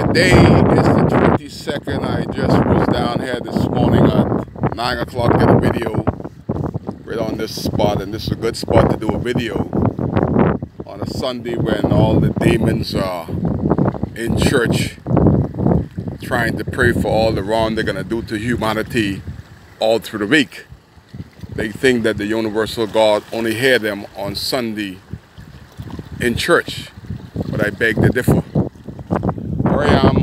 Today is the 22nd. I just was down here this morning at 9 o'clock, did a video right on this spot, and this is a good spot to do a video on a Sunday when all the demons are in church trying to pray for all the wrong they're going to do to humanity all through the week. They think that the universal God only hear them on Sunday in church, but I beg to differ. Here I am,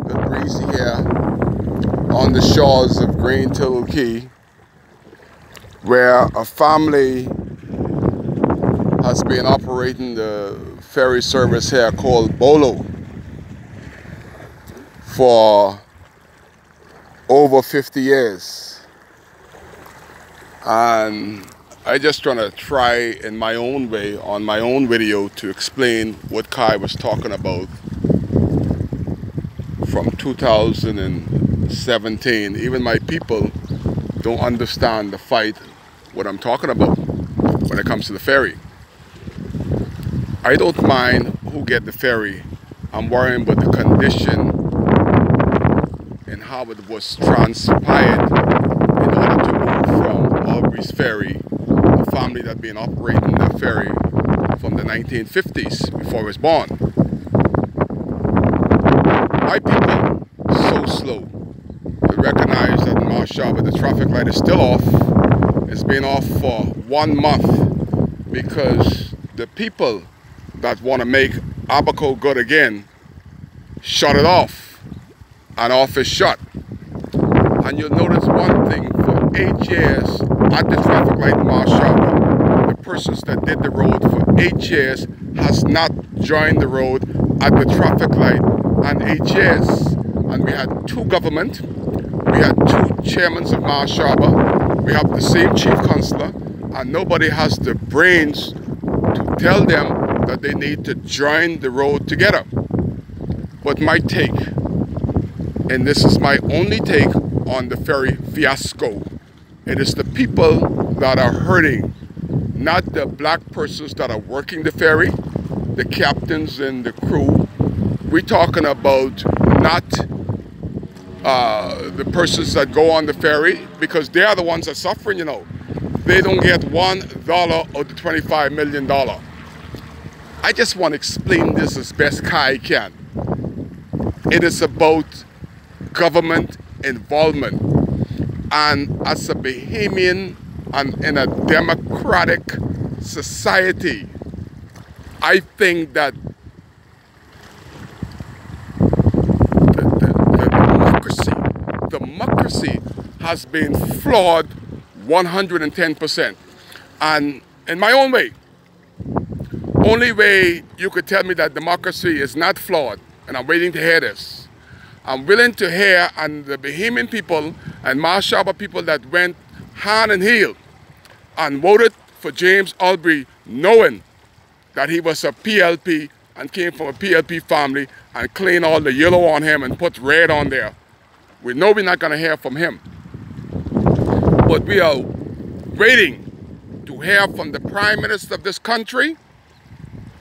the breezy here on the shores of Green Turtle Key, where a family has been operating the ferry service here called Bolo for over 50 years. And I just try in my own way, on my own video, to explain what Kai was talking about from 2017. Even my people don't understand the fight, what I'm talking about when it comes to the ferry. I don't mind who get the ferry. I'm worrying about the condition and how it was transpired in order to move from Albury's Ferry, a family that been operating that ferry from the 1950s before I was born. My people so slow to recognize that in Mount Shaba the traffic light is still off. It's been off for 1 month because the people that want to make Abaco good again shut it off, and off is shut. And you'll notice one thing: for 8 years at the traffic light in Mount Shaba, the persons that did the road for 8 years has not joined the road at the traffic light. And 8 years, and we had 2 government, we had 2 chairmen of Mount Shaba, we have the same chief consular, and nobody has the brains to tell them that they need to join the road together. But my take, and this is my only take on the ferry fiasco, it is the people that are hurting, not the black persons that are working the ferry, the captains and the crew. We're talking about not the persons that go on the ferry, because they are the ones that are suffering, you know. They don't get $1 of the $25 million. I just want to explain this as best Kai can. It is about government involvement. And as a Bahamian and in a democratic society, I think that democracy has been flawed 110%. And in my own way, only way you could tell me that democracy is not flawed, and I'm waiting to hear this. I'm willing to hear, and the Bahamian people and Mount Shaba people that went hand and heel and voted for James Albury, knowing that he was a PLP and came from a PLP family, and clean all the yellow on him and put red on there. We know we're not going to hear from him. But we are waiting to hear from the Prime Minister of this country,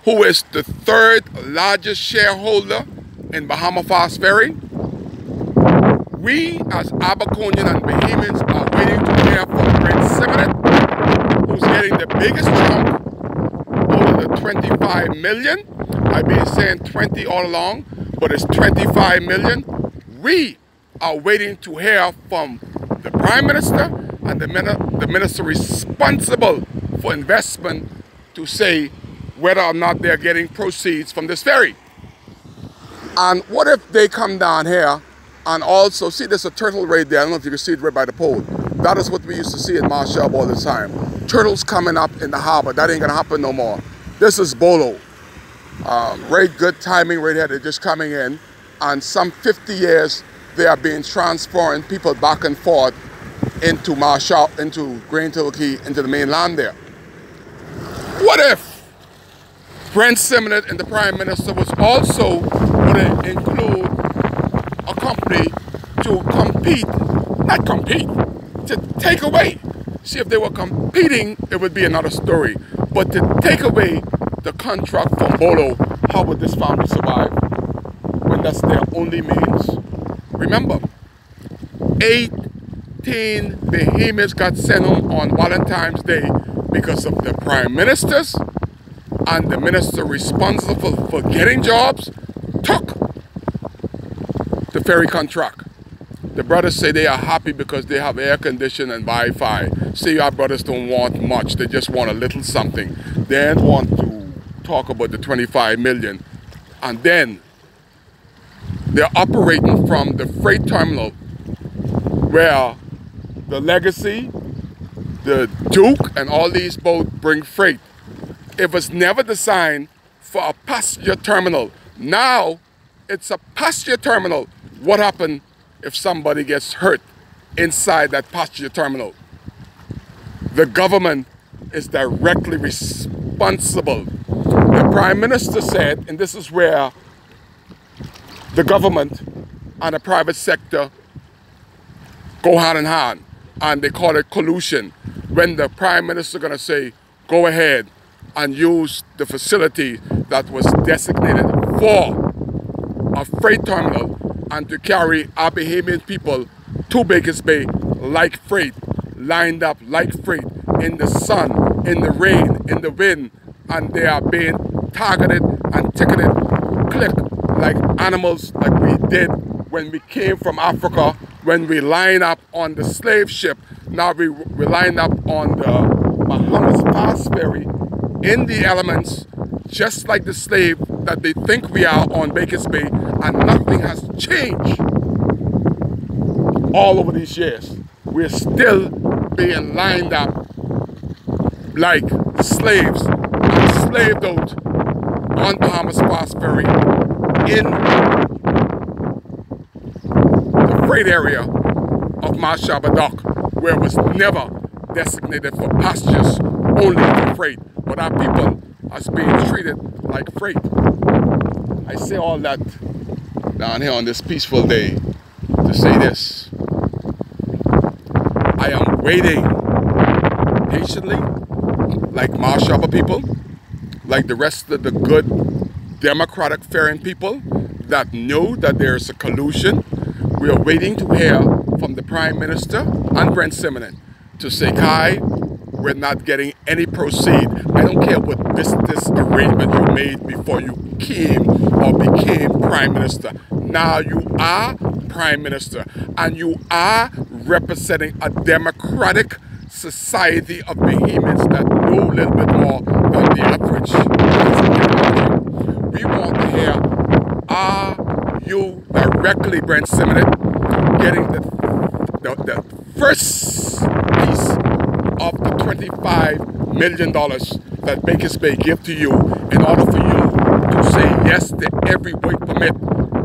who is the 3rd largest shareholder in Bahama Fast Ferry. We as Abaconian and Bahamians are waiting to hear from Prince Simonette, who's getting the biggest chunk out of the 25 million. I've been saying 20 all along, but it's 25 million. We are waiting to hear from the Prime Minister and the minister responsible for investment to say whether or not they're getting proceeds from this ferry. And what if they come down here and also, see there's a turtle right there, I don't know if you can see it right by the pole. That is what we used to see in Mount Shaba all the time. Turtles coming up in the harbor, that ain't gonna happen no more. This is Bolo. Very good timing right here, they're just coming in. And some 50 years, they are being transferring people back and forth into Mount Shaba, into Green Turtle Key, into the mainland there. What if Prince Simonette and the Prime Minister was also going to include a company to compete, not compete, to take away. See, if they were competing, it would be another story. But to take away the contract from Bolo, how would this family survive? When that's their only means. Remember, 18 behemoths got sent home on Valentine's Day because of the prime ministers and the minister responsible for getting jobs took the ferry contract. The brothers say they are happy because they have air conditioning and Wi-Fi. See, our brothers don't want much, they just want a little something. They don't want to talk about the 25 million. And then they're operating from the freight terminal where the Legacy, the Duke, and all these boats bring freight. It was never designed for a passenger terminal. Now it's a passenger terminal. What happened if somebody gets hurt inside that passenger terminal? The government is directly responsible. The Prime Minister said, and this is where the government and the private sector go hand in hand, and they call it collusion. When the Prime Minister gonna say, go ahead and use the facility that was designated for a freight terminal and to carry our Bahamian people to Baker's Bay like freight, lined up like freight, in the sun, in the rain, in the wind, and they are being targeted and ticketed, click, like animals, like we did when we came from Africa, when we line up on the slave ship. Now we line up on the Bahamas Fast Ferry in the elements, just like the slave that they think we are on Baker's Bay, and nothing has changed all over these years. We're still being lined up like slaves, enslaved out on Bahamas Fast Ferry in the freight area of Mashaba Dock, where it was never designated for passengers, only for freight. But our people are being treated like freight. I say all that down here on this peaceful day to say this. I am waiting patiently, like Mashaba people, like the rest of the good democratic ferrying people that know that there's a collusion. We are waiting to hear from the Prime Minister and Brent Simonet to say, Kai, we're not getting any proceed. I don't care what this arrangement you made before you came or became Prime Minister. Now you are Prime Minister and you are representing a democratic society of Bahamians that know a little bit more than the average. We want to hear, are you directly, Brent Simonet, getting the first piece of the $25 million that Baker's Bay give to you in order for you to say yes to every weight permit?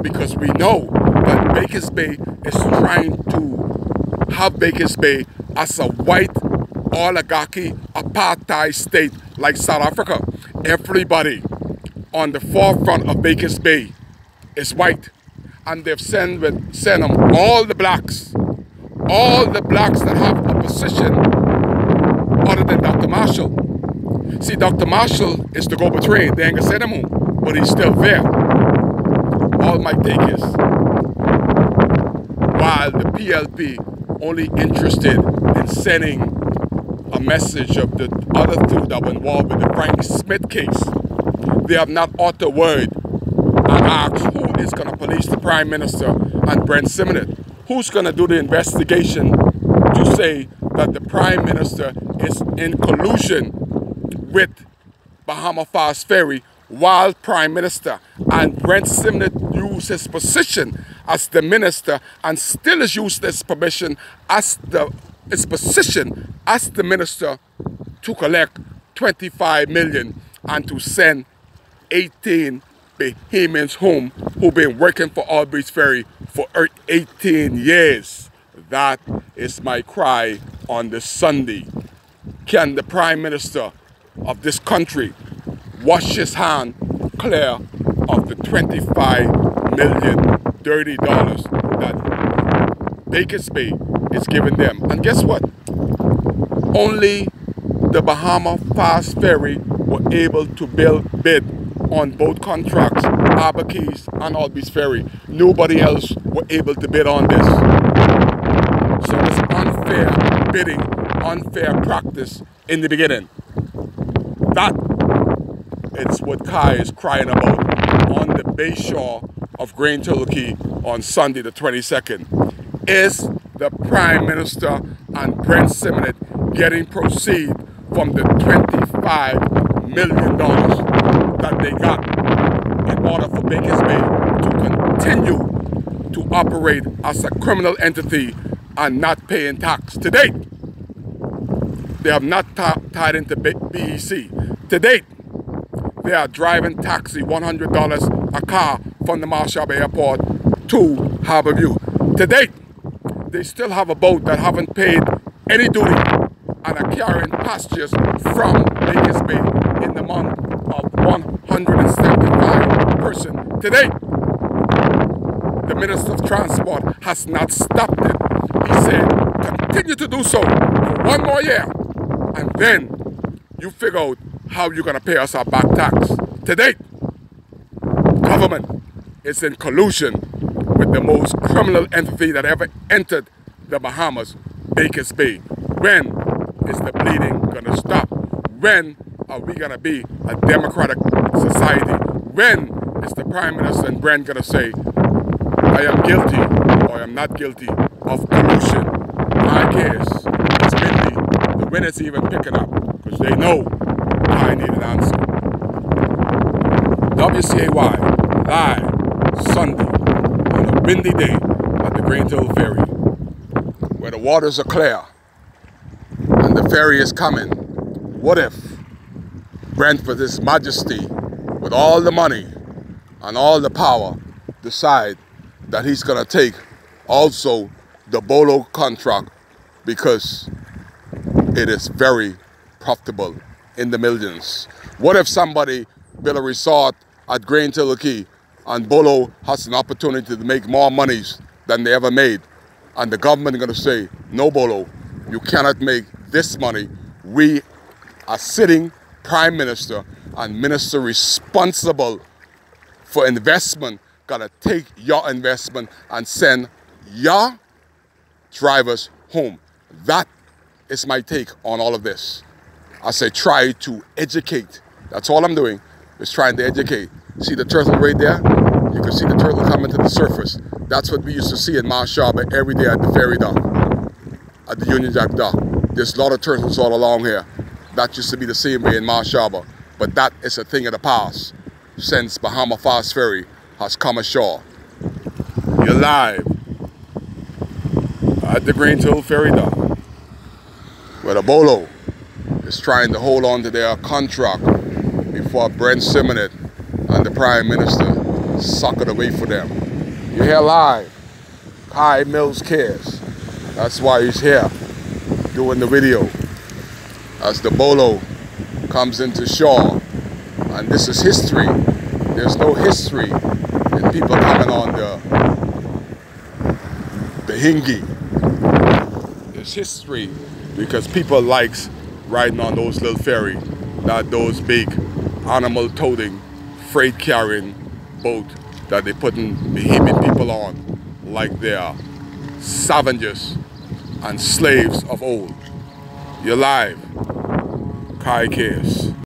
Because we know that Baker's Bay is trying to have Baker's Bay as a white oligarchy apartheid state like South Africa. Everybody on the forefront of Baker's Bay is white, and they've sent them all the blacks that have a position other than Dr. Marshall. See, Dr. Marshall is the go-between. They ain't gonna send him home, but he's still there. All my take is, while the PLP only interested in sending a message of the other two that were involved with the Frank Smith case, they have not uttered a word and asked who is going to police the Prime Minister and Brent Simonet. Who's going to do the investigation to say that the Prime Minister is in collusion with Bahama Fast Ferry while Prime Minister, and Brent Simonet used his position as the minister and still is used his position as the minister to collect 25 million and to send 18 Bahamians home who've been working for Albrecht Ferry for 18 years. That is my cry on this Sunday. Can the Prime Minister of this country wash his hand clear of the $25 million dirty dollars that Baker's Bay is giving them? And guess what? Only the Bahama Fast Ferry were able to bid on both contracts, Harbour Quays and Albies Ferry. Nobody else were able to bid on this. So it's unfair bidding, unfair practice in the beginning. That is what Kai is crying about on the bay shore of Grain Turtle Cay on Sunday the 22nd. Is the Prime Minister and Brent Simonet getting proceeds from the $25 million that they got in order for Bakers Bay to continue to operate as a criminal entity and not paying tax? To date, they have not tied into BEC. To date, they are driving taxi $100 a car from the Marshall Bay Airport to Harborview. To date, they still have a boat that haven't paid any duty and are carrying passengers from Bakers Bay in the month of 175 persons. To date, the Minister of Transport has not stopped it. He said, continue to do so for one more year, and then you figure out how you're going to pay us our back tax. To date, government is in collusion with the most criminal entity that ever entered the Bahamas, Bakers Bay. When is the bleeding going to stop? When are we going to be a democratic society? When is the Prime Minister and Brent going to say, I am guilty or I am not guilty of collusion? My case is windy. The wind is even picking up because they know I need an answer. WCAY, live Sunday on a windy day at the Grain Turtle Ferry, where the waters are clear and the ferry is coming. What if Brent, with his majesty, with all the money and all the power, decide that he's going to take also the Bolo contract because it is very profitable in the millions? What if somebody built a resort at Grain Turtle Cay and Bolo has an opportunity to make more monies than they ever made, and the government is going to say, no Bolo, you cannot make this money. We are sitting Prime Minister and Minister responsible for investment gotta take your investment and send your drivers home. That is my take on all of this. I say try to educate. That's all I'm doing, is trying to educate. See the turtle right there? You can see the turtle coming to the surface. That's what we used to see in Marshall Bay every day at the ferry dock, at the Union Jack dock. There's a lot of turtles all along here. That used to be the same way in Marshall Bay, but that is a thing of the past since Bahama Fast Ferry has come ashore. You're live at the Grain Turtle Ferry dock, where the Bolo is trying to hold on to their contract before Brent Simonet and the Prime Minister suck it away for them. You're here live. Kai Mills cares. That's why he's here doing the video as the Bolo comes into shore. And this is history. There's no history in people coming on the Hingi. There's history because people likes riding on those little ferry, not those big animal-toting, freight-carrying boat that they putting Bahamian people on like they are savages and slaves of old. You're live. Kai cares.